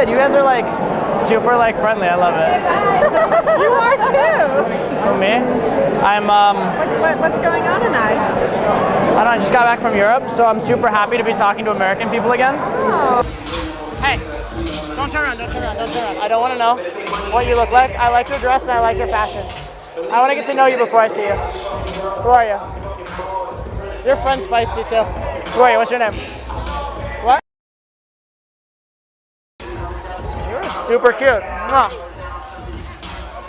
good. You guys are like super like friendly. I love it. You are too. For me, I'm What's going on tonight? I don't know, I just got back from Europe, so I'm super happy to be talking to American people again. Oh. Hey, don't turn around, don't turn around, don't turn around. I don't want to know what you look like. I like your dress and I like your fashion. I want to get to know you before I see you. Who are you? Your friend's feisty too. Who are you? What's your name? What? You're super cute. Mwah.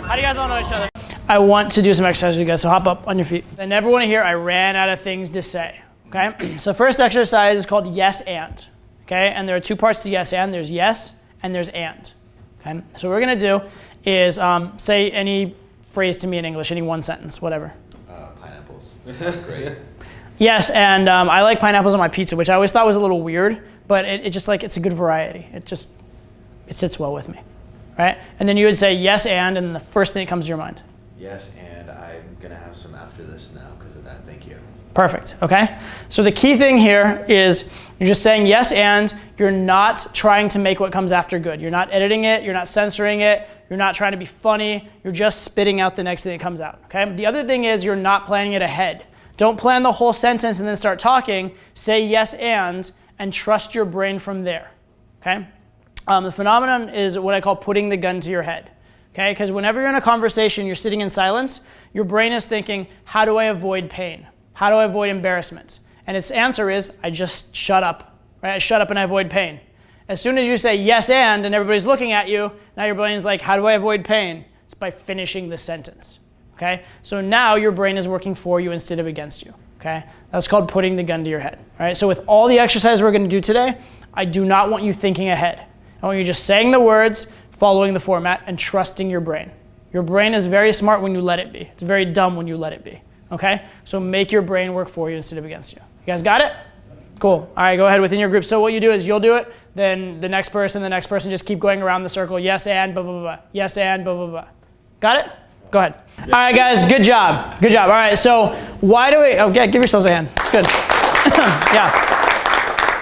How do you guys all know each other? I want to do some exercise with you guys, so hop up on your feet. I never want to hear I ran out of things to say, okay? So first exercise is called yes and, okay? And there are two parts to yes and. There's yes and there's and, okay? So what we're gonna do is say any phrase to me in English, any one sentence, whatever. Pineapples. Great. Yes, and I like pineapples on my pizza, which I always thought was a little weird, but it just like, it's a good variety. It sits well with me, right? And then you would say yes and the first thing that comes to your mind. Yes, and I'm gonna have some after this now because of that. Thank you. Perfect, okay? So the key thing here is you're just saying yes and you're not trying to make what comes after good. You're not editing it, you're not censoring it, you're not trying to be funny, you're just spitting out the next thing that comes out, okay? The other thing is you're not planning it ahead. Don't plan the whole sentence and then start talking. Say yes and trust your brain from there, okay? The phenomenon is what I call putting the gun to your head. Okay, because whenever you're in a conversation, you're sitting in silence, your brain is thinking, how do I avoid pain? How do I avoid embarrassment? And its answer is, I just shut up, right? I shut up and I avoid pain. As soon as you say yes and everybody's looking at you, now your brain is like, how do I avoid pain? It's by finishing the sentence, okay? So now your brain is working for you instead of against you, okay? That's called putting the gun to your head, all right? So with all the exercises we're gonna do today, I do not want you thinking ahead. I want you just saying the words, following the format, and trusting your brain. Your brain is very smart when you let it be. It's very dumb when you let it be, okay? So make your brain work for you instead of against you. You guys got it? Cool. All right, go ahead within your group. So what you do is you'll do it, then the next person, just keep going around the circle. Yes and blah, blah, blah. Yes and blah, blah, blah. Got it? Go ahead. All right, guys, good job. Good job. All right, so why do we, yeah, give yourselves a hand. It's good. Yeah.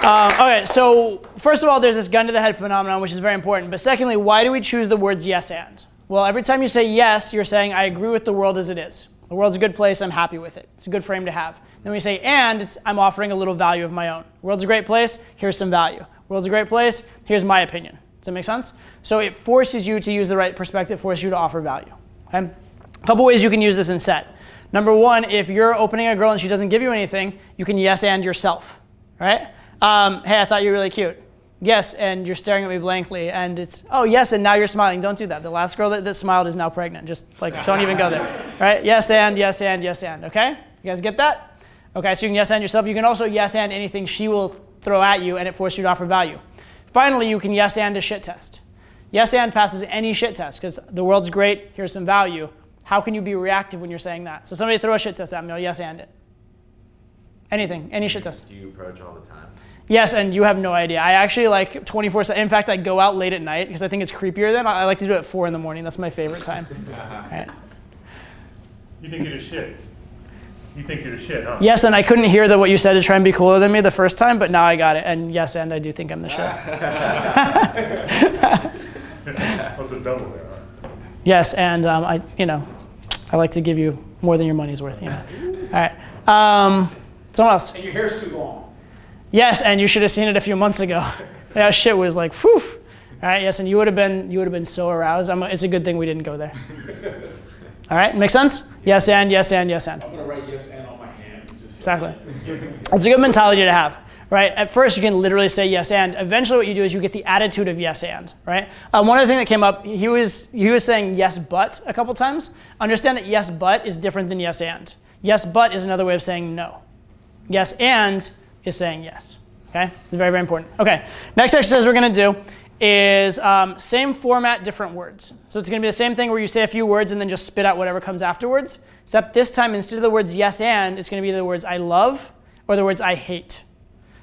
Okay, so first of all, there's this gun to the head phenomenon, which is very important. But secondly, why do we choose the words yes and? Well, every time you say yes, you're saying, I agree with the world as it is. The world's a good place, I'm happy with it. It's a good frame to have. Then we say and, I'm offering a little value of my own. The world's a great place, here's some value. The world's a great place, here's my opinion. Does that make sense? So it forces you to use the right perspective, forces you to offer value. Okay? A couple ways you can use this in set. Number one, if you're opening a girl and she doesn't give you anything, you can yes and yourself, right? Hey, I thought you were really cute. Yes, and you're staring at me blankly, and it's, oh, yes, and now you're smiling. Don't do that. The last girl that smiled is now pregnant. Just, like, don't even go there, right? Yes, and, yes, and, yes, and, okay? You guys get that? Okay, so you can yes and yourself. You can also yes and anything she will throw at you, and it forces you to offer value. Finally, you can yes and a shit test. Yes and passes any shit test, because the world's great, here's some value. How can you be reactive when you're saying that? So somebody throw a shit test at me, I'll yes and it. Anything, any shit test. Do you approach all the time? Yes, and you have no idea. I actually like 24/7. In fact, I go out late at night because I think it's creepier then. I like to do it at 4 in the morning. That's my favorite time. Right. You think you're the shit. You think you're the shit, huh? Yes, and I couldn't hear what you said to try and be cooler than me the first time, but now I got it. And yes, and I do think I'm the shit. What's a double there, huh? Yes, and I like to give you more than your money's worth. All right. Someone else. And your hair's too long. Yes, and you should have seen it a few months ago. That shit was like, whew. All right, yes, and you would have been so aroused. It's a good thing we didn't go there. All right, make sense? Yes and, yes and, yes and. I'm gonna write yes and on my hand. Exactly. It's a good mentality to have, right? At first, you can literally say yes and. Eventually, what you do is you get the attitude of yes and, right? One other thing that came up, he was saying yes but a couple times. Understand that yes but is different than yes and. Yes but is another way of saying no. Yes and is saying yes, okay? It's very, very important. Okay, next exercise we're gonna do is same format, different words. So it's gonna be the same thing where you say a few words and then just spit out whatever comes afterwards, except this time instead of the words yes and, it's gonna be the words I love or the words I hate.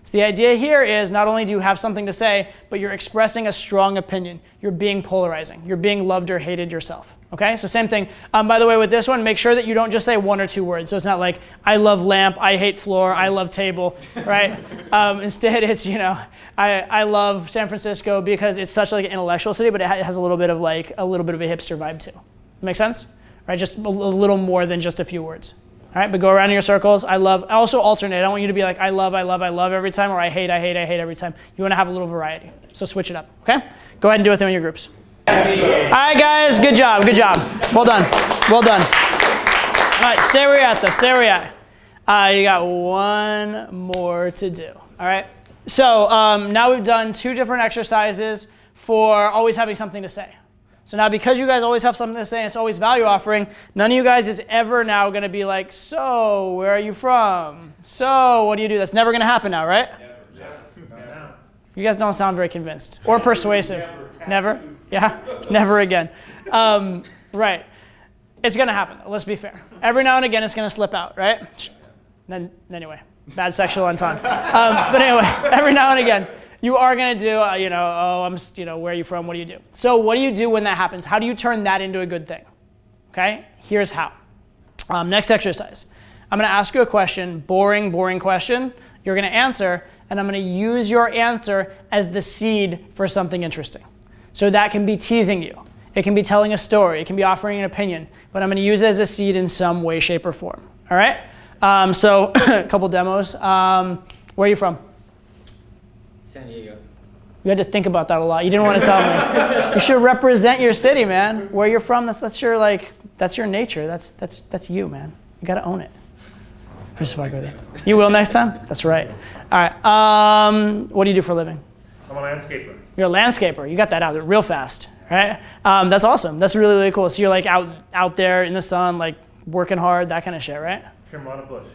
So the idea here is not only do you have something to say, but you're expressing a strong opinion. You're being polarizing. You're being loved or hated yourself, Okay, so same thing. By the way, with this one, make sure that you don't just say 1 or 2 words. So it's not like, I love lamp, I hate floor, I love table, right? Instead, it's, I love San Francisco because it's such like an intellectual city, but it has a little bit of a hipster vibe too. Make sense? Right, just a little more than just a few words. All right, but go around in your circles. I love, also alternate. I don't want you to be like, I love every time, or I hate every time. You want to have a little variety. So switch it up, okay? Go ahead and do it in your groups. All right, guys, good job. Well done. All right, stay where you're at, though. Stay where you're at. You got one more to do, all right? So now we've done 2 different exercises for always having something to say. So now because you guys always have something to say and it's always value offering, none of you guys is ever now going to be like, so where are you from? So what do you do? That's never going to happen now, right? Yes. You guys don't sound very convinced or persuasive. Never? Yeah? Never again. Right. It's going to happen, though. Let's be fair. Every now and again, it's going to slip out, right? Then anyway, bad sexual entendre. But anyway, every now and again, you are going to do, where are you from? What do you do? So what do you do when that happens? How do you turn that into a good thing? Okay? Here's how. Next exercise. I'm going to ask you a question, boring question. You're going to answer, and I'm going to use your answer as the seed for something interesting. So that can be teasing you. It can be telling a story. It can be offering an opinion. But I'm going to use it as a seed in some way, shape, or form. All right? So a couple demos. Where are you from? San Diego. You had to think about that a lot. You didn't want to tell me. You should represent your city, man. Where you're from, that's your nature. That's you, man. You got to own it. I just fuck with you. You will next time? That's right. All right. What do you do for a living? I'm a landscaper. You're a landscaper. You got that out there real fast, right? That's awesome. That's really, really cool. So you're like out there in the sun, like working hard, that kind of shit, right? Trim a lot of bush.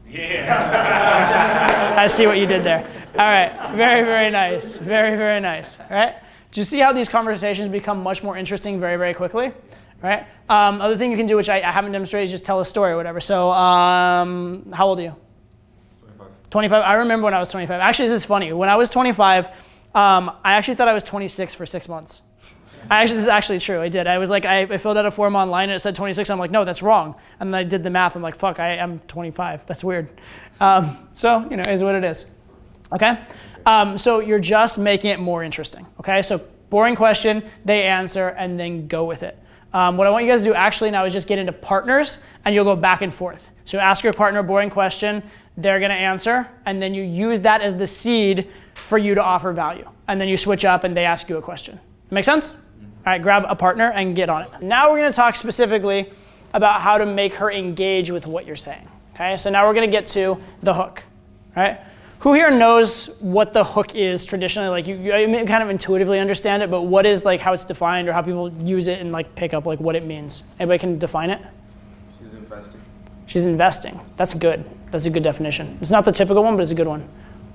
Yeah. I see what you did there. All right. Very, very nice. Very, very nice. All right. Do you see how these conversations become much more interesting very, very quickly? Right? Other thing you can do, which I haven't demonstrated, is just tell a story or whatever. So how old are you? 25. I remember when I was 25. Actually, this is funny. When I was 25, I actually thought I was 26 for 6 months. This is actually true. I did. I was like, I filled out a form online and it said 26. I'm like, no, that's wrong. And then I did the math. I'm like, fuck, I am 25. That's weird. So, it is what it is. Okay? So you're just making it more interesting. Okay? So boring question, they answer, and then go with it. What I want you guys to do actually now is just get into partners, and you'll go back and forth. So ask your partner a boring question, they're going to answer, and then you use that as the seed for you to offer value. And then you switch up and they ask you a question. Make sense? All right, grab a partner and get on it. Now we're going to talk specifically about how to make her engage with what you're saying. Okay, so now we're going to get to the hook. Right? Who here knows what the hook is traditionally? Like you kind of intuitively understand it, but what is like how it's defined or how people use it and like pick up like what it means? Anybody can define it? She's investing. She's investing. That's good. That's a good definition. It's not the typical one, but it's a good one.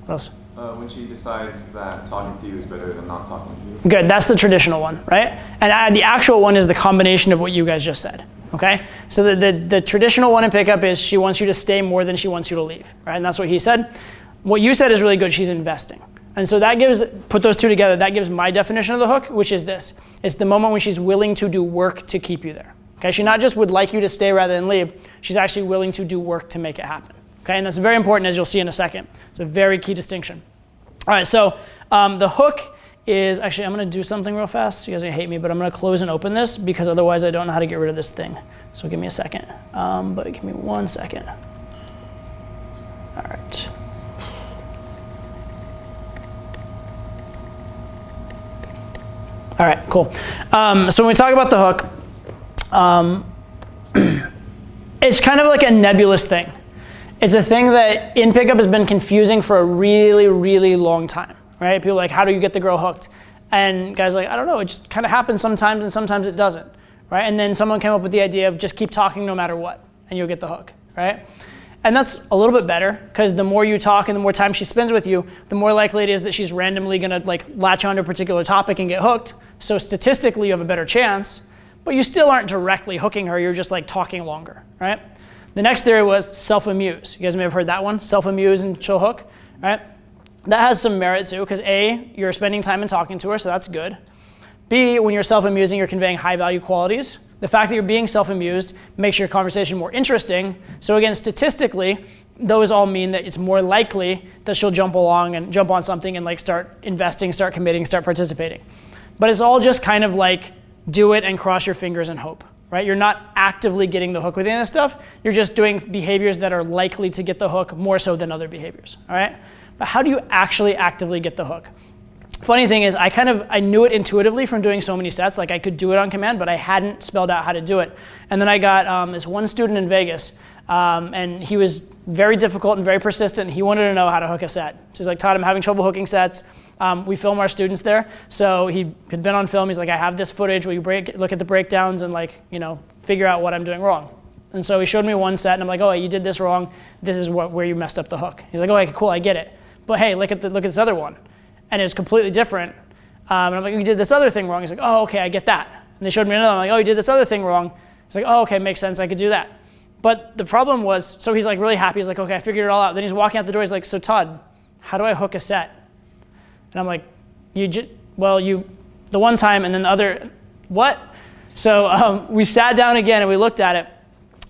What else? When she decides that talking to you is better than not talking to you. Good, that's the traditional one, right? And the actual one is the combination of what you guys just said, okay? So the traditional one in pickup is she wants you to stay more than she wants you to leave, right? And that's what he said. What you said is really good, she's investing. And so that put those two together, that gives my definition of the hook, which is this. It's the moment when she's willing to do work to keep you there, okay? She not just would like you to stay rather than leave, she's actually willing to do work to make it happen. Okay, and that's very important as you'll see in a second. It's a very key distinction. All right, so the hook is, actually I'm gonna do something real fast. You guys are gonna hate me, but I'm gonna close and open this because otherwise I don't know how to get rid of this thing. So give me a second, but give me 1 second. All right. All right, cool. So when we talk about the hook, it's kind of like a nebulous thing. It's a thing that in pickup has been confusing for a really, really long time, right? People are like, how do you get the girl hooked? And guys are like, I don't know, it just kind of happens sometimes and sometimes it doesn't, right? And then someone came up with the idea of just keep talking no matter what, and you'll get the hook, right? And that's a little bit better, because the more you talk and the more time she spends with you, the more likely it is that she's randomly gonna like latch onto a particular topic and get hooked. So statistically you have a better chance, but you still aren't directly hooking her, you're just like talking longer, right? The next theory was self-amuse. You guys may have heard that one, self-amuse and she'll hook, right? That has some merit too, because A, you're spending time and talking to her, so that's good. B, when you're self-amusing, you're conveying high value qualities, The fact that you're being self-amused makes your conversation more interesting. So again, statistically, those all mean that it's more likely that she'll jump on something and like start investing, start committing, start participating. But it's all just kind of like do it and cross your fingers and hope, right? You're not actively getting the hook with any of this stuff. You're just doing behaviors that are likely to get the hook more so than other behaviors, all right? But how do you actually actively get the hook? Funny thing is, I knew it intuitively from doing so many sets. Like I could do it on command, but I hadn't spelled out how to do it. And then I got this one student in Vegas, and he was very difficult and very persistent. He wanted to know how to hook a set. So he's like, Todd, I'm having trouble hooking sets. We film our students there. So he had been on film. He's like, I have this footage. Will you look at the breakdowns and figure out what I'm doing wrong? And so he showed me one set, and I'm like, oh, you did this wrong. This is where you messed up the hook. He's like, oh, okay, cool, I get it. But hey, look at this other one. And it's completely different. And I'm like, you did this other thing wrong. He's like, oh, okay, I get that. And they showed me another one. I'm like, oh, you did this other thing wrong. He's like, oh, okay, makes sense. I could do that. But the problem was, so he's like really happy. He's like, okay, I figured it all out. Then he's walking out the door. He's like, so Todd, how do I hook a set? And I'm like, the one time and then the other, what? So we sat down again and we looked at it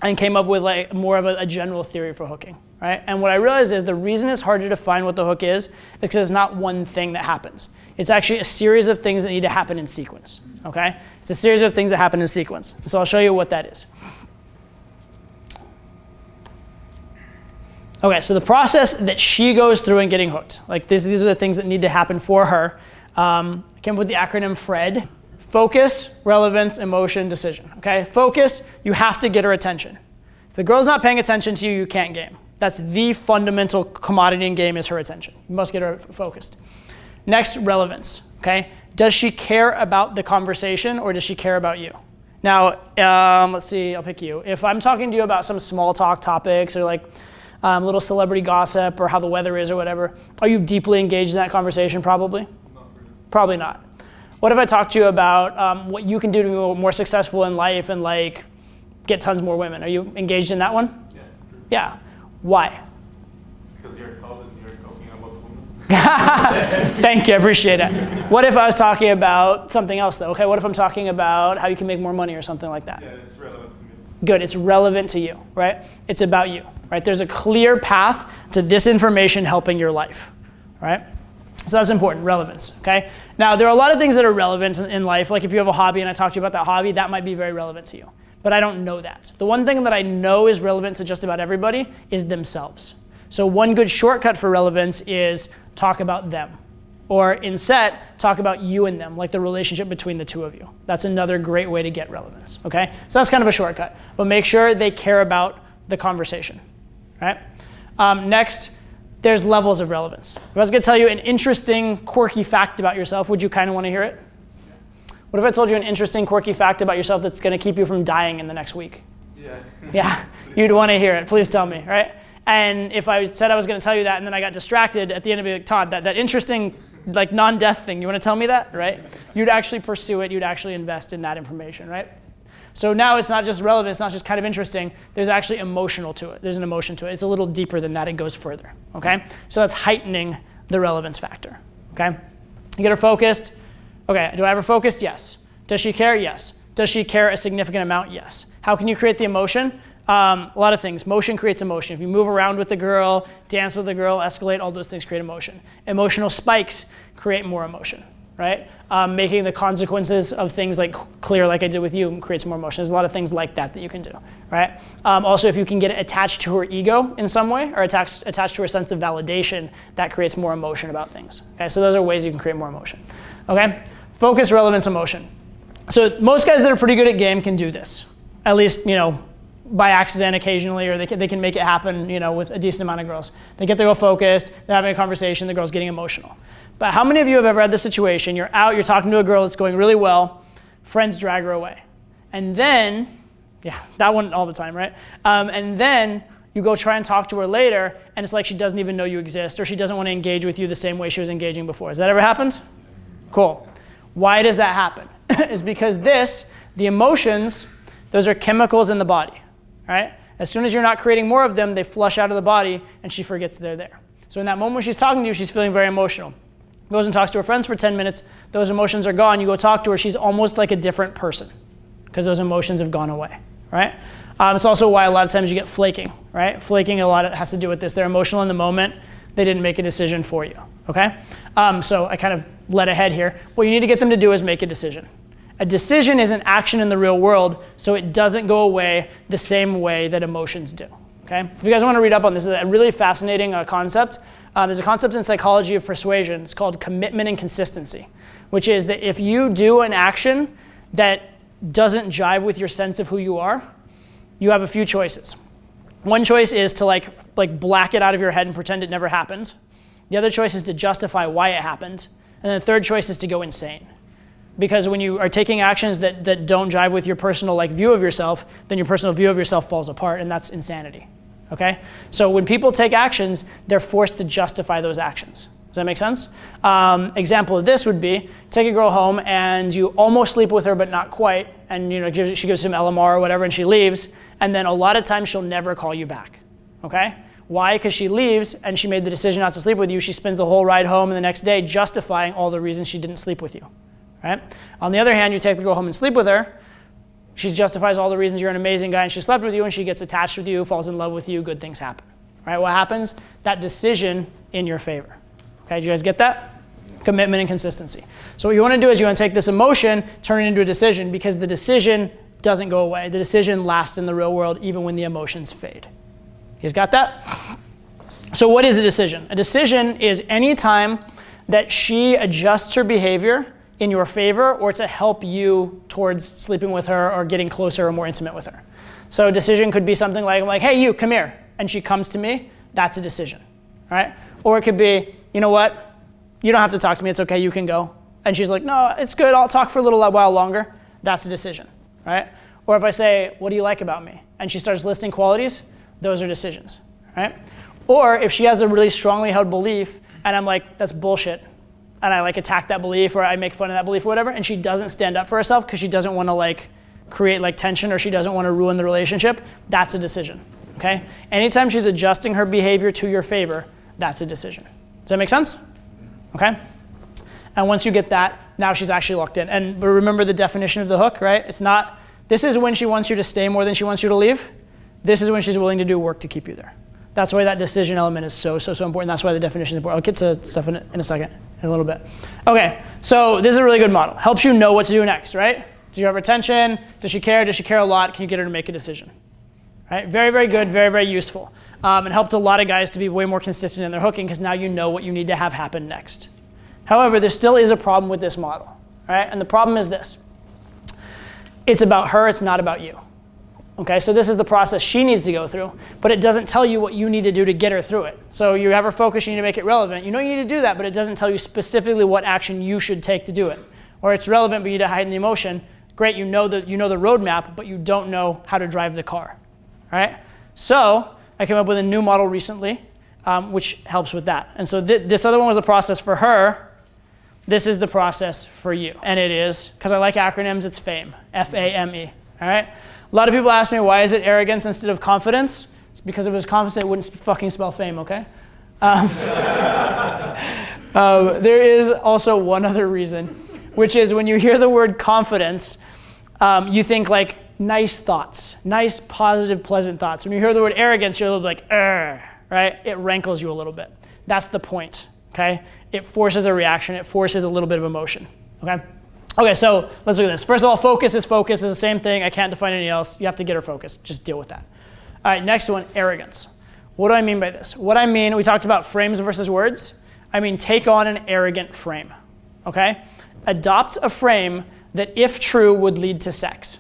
and came up with like more of a general theory for hooking. Right? And what I realized is the reason it's harder to find what the hook is because it's not one thing that happens. It's actually a series of things that need to happen in sequence. Okay? It's a series of things that happen in sequence. So I'll show you what that is. Okay, so the process that she goes through in getting hooked, like these are the things that need to happen for her. I came up with the acronym FRED. Focus, relevance, emotion, decision. Okay? Focus, you have to get her attention. If the girl's not paying attention to you, you can't game. That's the fundamental commodity in game is her attention. You must get her focused. Next, relevance, okay? Does she care about the conversation or does she care about you? Now, let's see, I'll pick you. If I'm talking to you about some small talk topics or like little celebrity gossip or how the weather is or whatever, are you deeply engaged in that conversation? Probably? Not really. Probably not. What if I talk to you about what you can do to be more successful in life and like get tons more women? Are you engaged in that one? Yeah, true. Yeah. Why? Because you're talking about women. Thank you, I appreciate it. What if I was talking about something else though? Okay, what if I'm talking about how you can make more money or something like that? Yeah, it's relevant to me. Good, it's relevant to you, right? It's about you, right? There's a clear path to this information helping your life, right? So that's important, relevance, okay? Now, there are a lot of things that are relevant in life. Like if you have a hobby and I talk to you about that hobby, that might be very relevant to you. But I don't know that. The one thing that I know is relevant to just about everybody is themselves. So one good shortcut for relevance is talk about them. Or in set, talk about you and them, like the relationship between the two of you. That's another great way to get relevance, okay? So that's kind of a shortcut. But make sure they care about the conversation, right? Next, there's levels of relevance. If I was gonna tell you an interesting, quirky fact about yourself, would you kind of want to hear it? What if I told you an interesting, quirky fact about yourself that's going to keep you from dying in the next week? Yeah. Yeah, you'd want to hear it. Please tell me, right? And if I said I was going to tell you that and then I got distracted, at the end of it, Todd, that interesting, like non-death thing, you want to tell me that, right? You'd actually pursue it. You'd actually invest in that information, right? So now it's not just relevant. It's not just kind of interesting. There's actually emotional to it. There's an emotion to it. It's a little deeper than that. It goes further, okay? So that's heightening the relevance factor, okay? You get her focused. Okay, do I have her focused? Yes. Does she care? Yes. Does she care a significant amount? Yes. How can you create the emotion? A lot of things. Motion creates emotion. If you move around with the girl, dance with the girl, escalate, all those things create emotion. Emotional spikes create more emotion, right? Making the consequences of things like clear, like I did with you, creates more emotion. There's a lot of things like that you can do, right? Also, if you can get it attached to her ego in some way or attached to her sense of validation, that creates more emotion about things. Okay, so those are ways you can create more emotion. Okay? Focus, relevance, emotion. So most guys that are pretty good at game can do this, at least, by accident occasionally, or they can make it happen, with a decent amount of girls. They get the girl focused, they're having a conversation, the girl's getting emotional. But how many of you have ever had this situation? You're out, you're talking to a girl, it's going really well, friends drag her away. And then, yeah, that one all the time, right? And then you go try and talk to her later, and it's like she doesn't even know you exist, or she doesn't want to engage with you the same way she was engaging before. Has that ever happened? Cool. Why does that happen? It's because the emotions, those are chemicals in the body, right? As soon as you're not creating more of them, they flush out of the body and she forgets they're there. So in that moment when she's talking to you, she's feeling very emotional. Goes and talks to her friends for 10 minutes, those emotions are gone, you go talk to her, she's almost like a different person, because those emotions have gone away, right? It's also why a lot of times you get flaking, right? Flaking a lot has to do with this. They're emotional in the moment. They didn't make a decision for you, okay? So I kind of led ahead here. What you need to get them to do is make a decision. A decision is an action in the real world, so it doesn't go away the same way that emotions do, okay? If you guys want to read up on this, it's a really fascinating concept. There's a concept in psychology of persuasion. It's called commitment and consistency, which is that if you do an action that doesn't jive with your sense of who you are, you have a few choices. One choice is to like black it out of your head and pretend it never happened. The other choice is to justify why it happened. And the third choice is to go insane. Because when you are taking actions that don't jive with your personal view of yourself, then your personal view of yourself falls apart, and that's insanity, okay? So when people take actions, they're forced to justify those actions. Does that make sense? Example of this would be, take a girl home and you almost sleep with her, but not quite, and she gives some LMR or whatever, and she leaves, and then a lot of times she'll never call you back, okay? Why? Because she leaves and she made the decision not to sleep with you. She spends the whole ride home and the next day justifying all the reasons she didn't sleep with you, right? On the other hand, you take the girl home and sleep with her, she justifies all the reasons you're an amazing guy and she slept with you, and she gets attached with you, falls in love with you, good things happen, right? What happens? That decision in your favor. Okay, do you guys get that? Commitment and consistency. So what you want to do is you want to take this emotion, turn it into a decision, because the decision doesn't go away. The decision lasts in the real world even when the emotions fade. You guys got that? So what is a decision? A decision is any time that she adjusts her behavior in your favor or to help you towards sleeping with her or getting closer or more intimate with her. So a decision could be something like, hey, you, come here. And she comes to me. That's a decision, right? Or it could be, you know what? You don't have to talk to me. It's okay. You can go. And she's like, no, it's good. I'll talk for a little while longer. That's a decision, right? Or if I say, what do you like about me? And she starts listing qualities, those are decisions, right? Or if she has a really strongly held belief and I'm like, that's bullshit, and I attack that belief or I make fun of that belief or whatever, and she doesn't stand up for herself because she doesn't want to create tension or she doesn't want to ruin the relationship, that's a decision, okay? Anytime she's adjusting her behavior to your favor, that's a decision. Does that make sense? Okay? And once you get that, now she's actually locked in. And remember the definition of the hook, right? It's not, this is when she wants you to stay more than she wants you to leave. This is when she's willing to do work to keep you there. That's why that decision element is so important. That's why the definition is important. I'll get to stuff in a second, in a little bit. Okay, so this is a really good model. Helps you know what to do next, right? Do you have retention? Does she care? Does she care a lot? Can you get her to make a decision? Right? Very, very good, very, very useful. It helped a lot of guys to be way more consistent in their hooking because now you know what you need to have happen next. However, there still is a problem with this model, right? And the problem is this. It's about her, it's not about you. Okay, so this is the process she needs to go through, but it doesn't tell you what you need to do to get her through it. So you have her focus, you need to make it relevant. You know you need to do that, but it doesn't tell you specifically what action you should take to do it. Or it's relevant, but you need to hide the emotion. Great, you know the roadmap, but you don't know how to drive the car, right? So I came up with a new model recently, which helps with that. And so this other one was the process for her. This is the process for you. And it is, because I like acronyms, it's FAME, F-A-M-E, all right? A lot of people ask me, why is it arrogance instead of confidence? It's because if it was confidence, it wouldn't fucking spell fame, okay? There is also one other reason, which is when you hear the word confidence, you think nice thoughts, nice, positive, pleasant thoughts. When you hear the word arrogance, you're a little bit right? It rankles you a little bit. That's the point, okay? It forces a reaction. It forces a little bit of emotion, okay? Okay, so let's look at this. First of all, focus is the same thing. I can't define anything else. You have to get her focused. Just deal with that. All right, next one, arrogance. What do I mean by this? What I mean, we talked about frames versus words. I mean, take on an arrogant frame, okay? Adopt a frame that, if true, would lead to sex,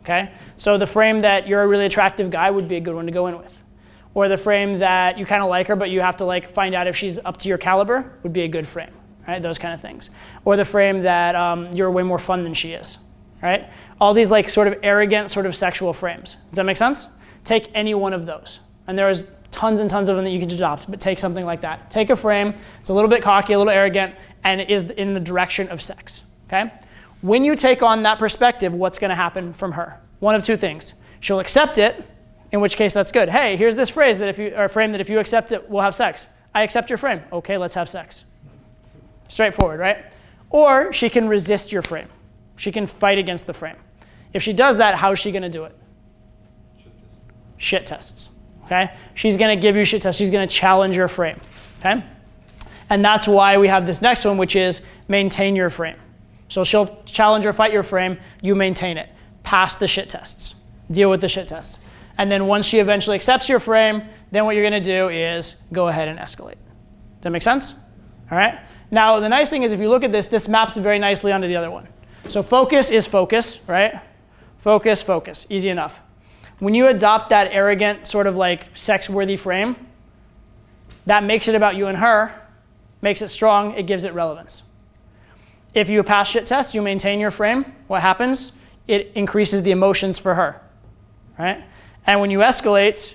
okay? So the frame that you're a really attractive guy would be a good one to go in with. Or the frame that you kind of like her, but you have to find out if she's up to your caliber would be a good frame. Right, those kind of things. Or the frame that you're way more fun than she is, right? All these sort of arrogant, sort of sexual frames. Does that make sense? Take any one of those. And there's tons and tons of them that you can adopt, but take something like that. Take a frame, it's a little bit cocky, a little arrogant, and it is in the direction of sex, okay? When you take on that perspective, what's gonna happen from her? One of two things. She'll accept it, in which case that's good. Hey, here's this frame that if you accept it, we'll have sex. I accept your frame. Okay, let's have sex. Straightforward, right? Or she can resist your frame. She can fight against the frame. If she does that, how is she going to do it? Shit tests. Okay? She's going to give you shit tests. She's going to challenge your frame. Okay? And that's why we have this next one, which is maintain your frame. So she'll challenge or fight your frame. You maintain it. Pass the shit tests. Deal with the shit tests. And then once she eventually accepts your frame, then what you're going to do is go ahead and escalate. Does that make sense? All right? Now, the nice thing is if you look at this, this maps very nicely onto the other one. So focus is focus, right? Focus, focus. Easy enough. When you adopt that arrogant sort of like sex-worthy frame, that makes it about you and her, makes it strong, it gives it relevance. If you pass shit tests, you maintain your frame, what happens? It increases the emotions for her, right? And when you escalate,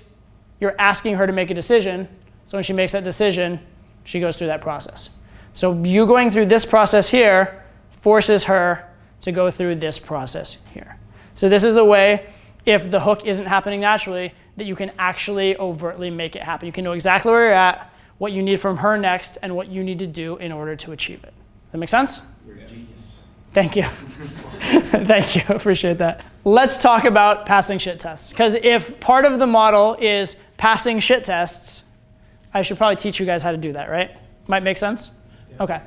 you're asking her to make a decision. So when she makes that decision, she goes through that process. So you going through this process here forces her to go through this process here. So this is the way, if the hook isn't happening naturally, that you can actually overtly make it happen. You can know exactly where you're at, what you need from her next, and what you need to do in order to achieve it. Does that make sense? You're a genius. Thank you. Thank you. Appreciate that. Let's talk about passing shit tests. Because if part of the model is passing shit tests, I should probably teach you guys how to do that, right? Might make sense? Yeah. Okay.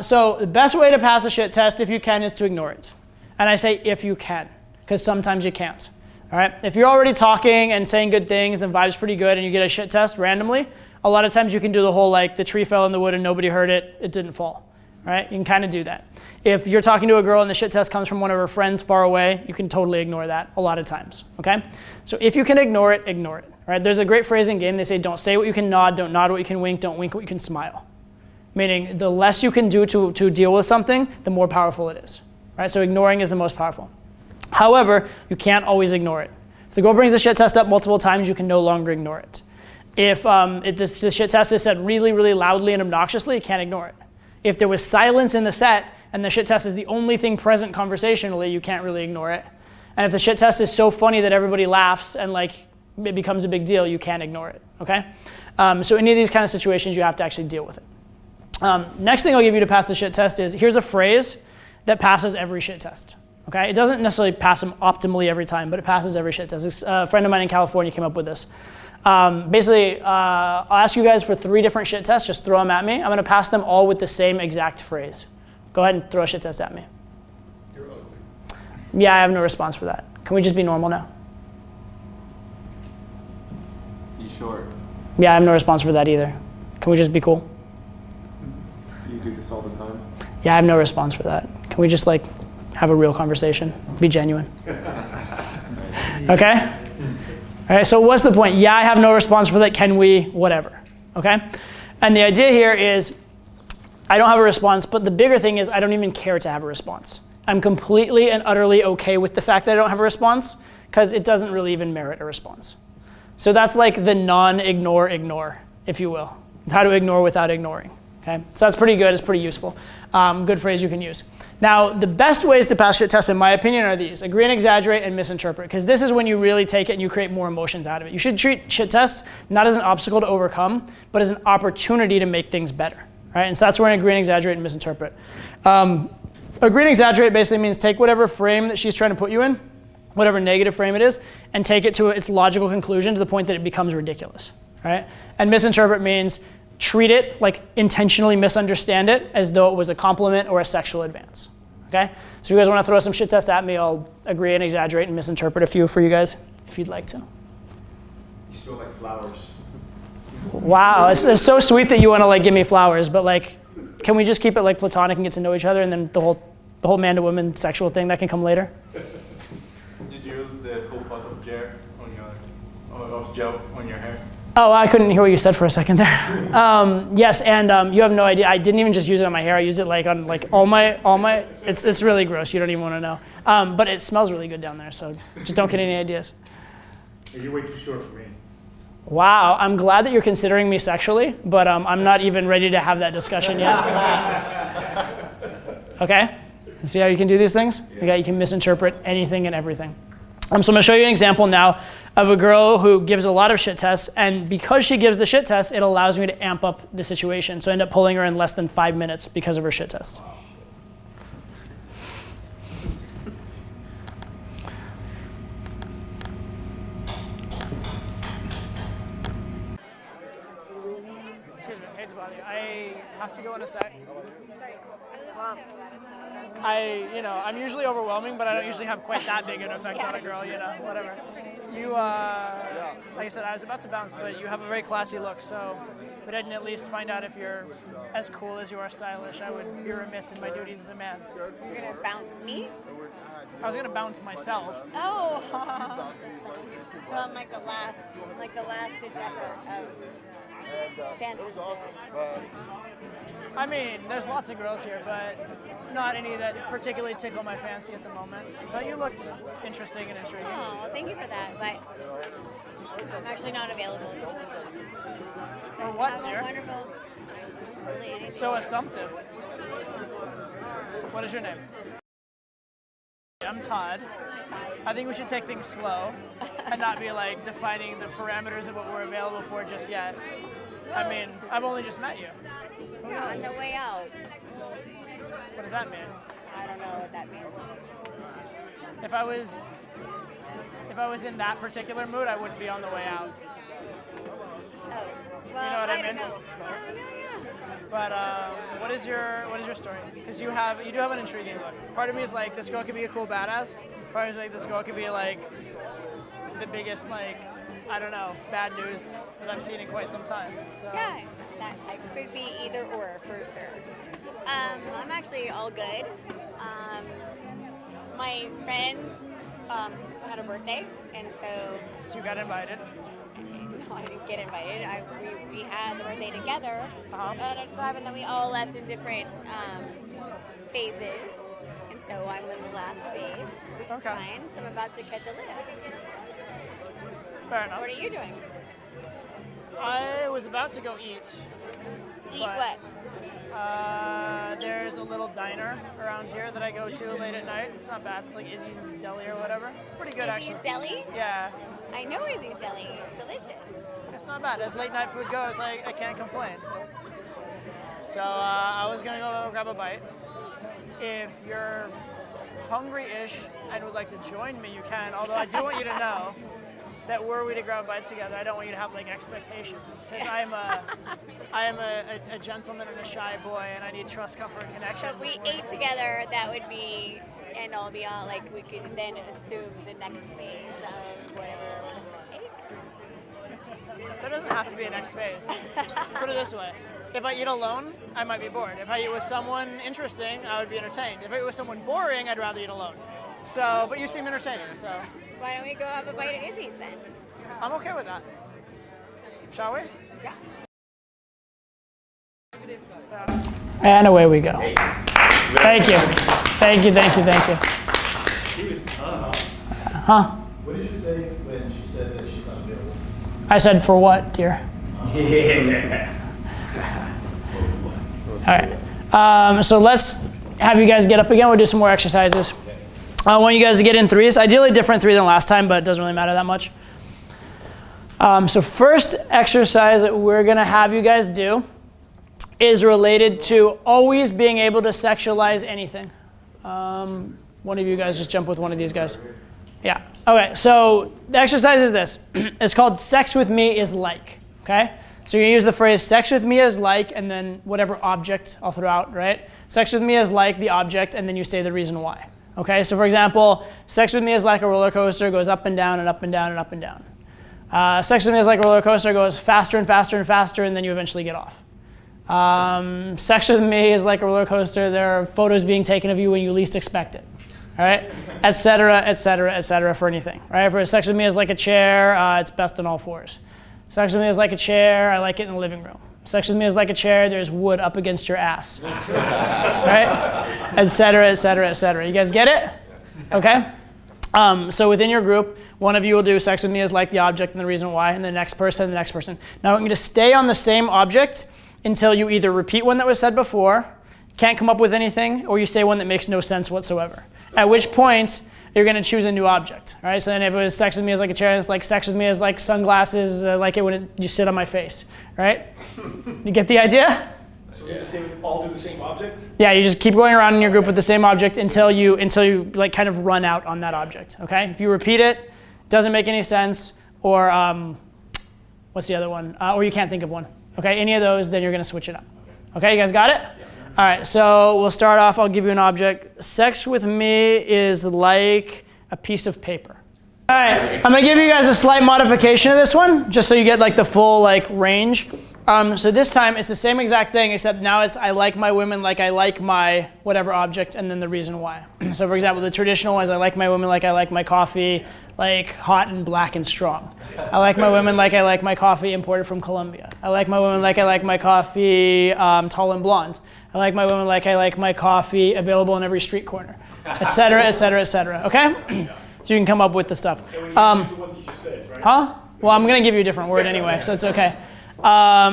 So the best way to pass a shit test, if you can, is to ignore it. And I say if you can, because sometimes you can't. All right? If you're already talking and saying good things, then vibe's pretty good, and you get a shit test randomly, a lot of times you can do the whole like the tree fell in the wood and nobody heard it, it didn't fall. All right? You can kind of do that. If you're talking to a girl and the shit test comes from one of her friends far away, you can totally ignore that a lot of times. Okay? So if you can ignore it, ignore it. All right? There's a great phrase in game. They say, don't say what you can nod, don't nod what you can wink, don't wink what you can smile. Meaning the less you can do to deal with something, the more powerful it is. All right? So ignoring is the most powerful. However, you can't always ignore it. If the girl brings the shit test up multiple times, you can no longer ignore it. If the shit test is said really, really loudly and obnoxiously, you can't ignore it. If there was silence in the set and the shit test is the only thing present conversationally, you can't really ignore it. And if the shit test is so funny that everybody laughs and like it becomes a big deal, you can't ignore it, okay? So any of these kind of situations, you have to actually deal with it. Next thing I'll give you to pass the shit test is, here's a phrase that passes every shit test, okay? It doesn't necessarily pass them optimally every time, but it passes every shit test. A friend of mine in California came up with this. Basically, I'll ask you guys for 3 different shit tests, just throw them at me. I'm gonna pass them all with the same exact phrase. Go ahead and throw a shit test at me. You're ugly. Yeah, I have no response for that. Can we just be normal now? You short? Yeah, I have no response for that either. Can we just be cool? Do you do this all the time? Yeah, I have no response for that. Can we just like have a real conversation? Be genuine. Okay? All right, so what's the point? Yeah, I have no response for that. Can we? Whatever. Okay? And the idea here is I don't have a response, but the bigger thing is I don't even care to have a response. I'm completely and utterly okay with the fact that I don't have a response because it doesn't really even merit a response. So that's like the non-ignore, if you will. It's how to ignore without ignoring. Okay? So that's pretty good. It's pretty useful. Good phrase you can use. Now, the best ways to pass shit tests, in my opinion, are these. Agree and exaggerate and misinterpret, because this is when you really take it and you create more emotions out of it. You should treat shit tests not as an obstacle to overcome, but as an opportunity to make things better. Right? And so that's where agree and exaggerate and misinterpret. Agree and exaggerate basically means take whatever frame that she's trying to put you in, whatever negative frame it is, and take it to its logical conclusion to the point that it becomes ridiculous. Right? And misinterpret means treat it, like intentionally misunderstand it as though it was a compliment or a sexual advance. Okay? So if you guys want to throw some shit tests at me, I'll agree and exaggerate and misinterpret a few for you guys if you'd like to. You smell like flowers. Wow, it's so sweet that you want to like give me flowers, but like, can we just keep it like platonic and get to know each other, and then the whole man to woman sexual thing that can come later? Did you use the whole pot of gel on your hair? Oh, I couldn't hear what you said for a second there. Yes, and you have no idea. I didn't even just use it on my hair. I used it like on like all my. It's really gross. You don't even want to know. But it smells really good down there. So just don't get any ideas. You're way too short for me. Wow, I'm glad that you're considering me sexually, but I'm not even ready to have that discussion yet. Okay? See how you can do these things? Okay, you can misinterpret anything and everything. So I'm going to show you an example now of a girl who gives a lot of shit tests, and because she gives the shit test, it allows me to amp up the situation. So I end up pulling her in less than 5 minutes because of her shit test. I have to go in a sec. I'm usually overwhelming, but I don't usually have quite that big an effect on a girl, whatever. You, like I said, I was about to bounce, but you have a very classy look, so if I didn't at least find out if you're as cool as you are stylish, I would be remiss in my duties as a man. You're gonna bounce me? I was gonna bounce myself. Oh. So I'm like the last ditch effort of chances. I mean, there's lots of girls here, but not any that particularly tickle my fancy at the moment. But you looked interesting and intriguing. Oh, well, thank you for that, but I'm actually not available. For what, Have a dear? wonderful. Really anything. So assumptive. What is your name? I'm Todd. I think we should take things slow and not be like defining the parameters of what we're available for just yet. I mean, I've only just met you. Yeah, on the way out. What does that mean? I don't know what that means. If I was in that particular mood, I wouldn't be on the way out. Oh, well, You know what I don't mean? know. Yeah. But what is your story? Because you do have an intriguing look. Part of me is like, this girl could be a cool badass. Part of me is like, this girl could be like the biggest I don't know, bad news that I've seen in quite some time. So Yeah, that could be either or for sure. I'm actually all good. My friends had a birthday, and so you got invited. no, I didn't get invited. We had the birthday together, Uh-huh. and it just so happened that we all left in different phases, and so I'm in the last phase, which is Okay. fine. So I'm about to catch a lift. Fair enough. What are you doing? I was about to go eat. Eat but, what? There's a little diner around here that I go to late at night. It's not bad, like Izzy's Deli or whatever. It's pretty good Izzy's actually. Deli? Yeah, I know Izzy's Deli. It's delicious. it's not bad. As late night food goes, I can't complain. So I was gonna go grab a bite. If you're hungry-ish and would like to join me, you can. Although I do want you to know that were we to grab a bite together, I don't want you to have like expectations, because I am a gentleman and a shy boy, and I need trust, comfort, and connection. So if we ate together, that would be end all be all. Like we could then assume the next phase of whatever we're gonna take. There doesn't have to be a next phase. Put it this way. If I eat alone, I might be bored. If I eat with someone interesting, I would be entertained. If I eat with someone boring, I'd rather eat alone. So, but you seem entertaining, so Why don't we go have a bite at Izzy's then? I'm okay with that. Shall we? Yeah. And away we go. Thank you. Thank you, thank you, thank you. She was tough. Huh? What did you say when she said that she's not available? I said for what, dear? Yeah. All right. So let's have you guys get up again. We'll do some more exercises. I want you guys to get in threes. Ideally different three than last time, but it doesn't really matter that much. So first exercise that we're going to have you guys do is related to always being able to sexualize anything. One of you guys just jump with one of these guys. Yeah. Okay, so the exercise is this. It's called sex with me is like, okay? So you're gonna use the phrase sex with me is like, and then whatever object I'll throw out, right? Sex with me is like the object, and then you say the reason why. Okay, so for example, sex with me is like a roller coaster, goes up and down and up and down and up and down. Sex with me is like a roller coaster, goes faster and faster and faster, and then you eventually get off. Sex with me is like a roller coaster, there are photos being taken of you when you least expect it. All right, et cetera, for anything. Right, for sex with me is like a chair, it's best on all fours. Sex with me is like a chair, I like it in the living room. Sex with me is like a chair, there's wood up against your ass. Right, et cetera. You guys get it? Okay. So within your group, one of you will do sex with me is like the object and the reason why, and the next person. Now I'm going to stay on the same object until you either repeat one that was said before, can't come up with anything, or you say one that makes no sense whatsoever. At which point, you're going to choose a new object. All right? So then if it was sex with me is like a chair, it's like sex with me is like sunglasses, I like it when you sit on my face. Right? You get the idea? So we all do the same object? Yeah, you just keep going around in your group with the same object until you like kind of run out on that object. Okay? If you repeat it, doesn't make any sense, or what's the other one? Or you can't think of one. Okay? Any of those, then you're going to switch it up. Okay, you guys got it? All right, so we'll start off, I'll give you an object. Sex with me is like a piece of paper. All right, I'm gonna give you guys a slight modification of this one, just so you get like the full like range. So this time it's the same exact thing, except now it's I like my women like I like my whatever object, and then the reason why. So for example, the traditional one is I like my women like I like my coffee, like hot and black and strong. I like my women like I like my coffee imported from Colombia. I like my women like I like my coffee tall and blonde. I like my women like I like my coffee available in every street corner, et cetera, et cetera, et cetera, okay? So you can come up with the stuff. And when you use the ones you just said, right? Huh? Well, I'm gonna give you a different word anyway, so it's okay.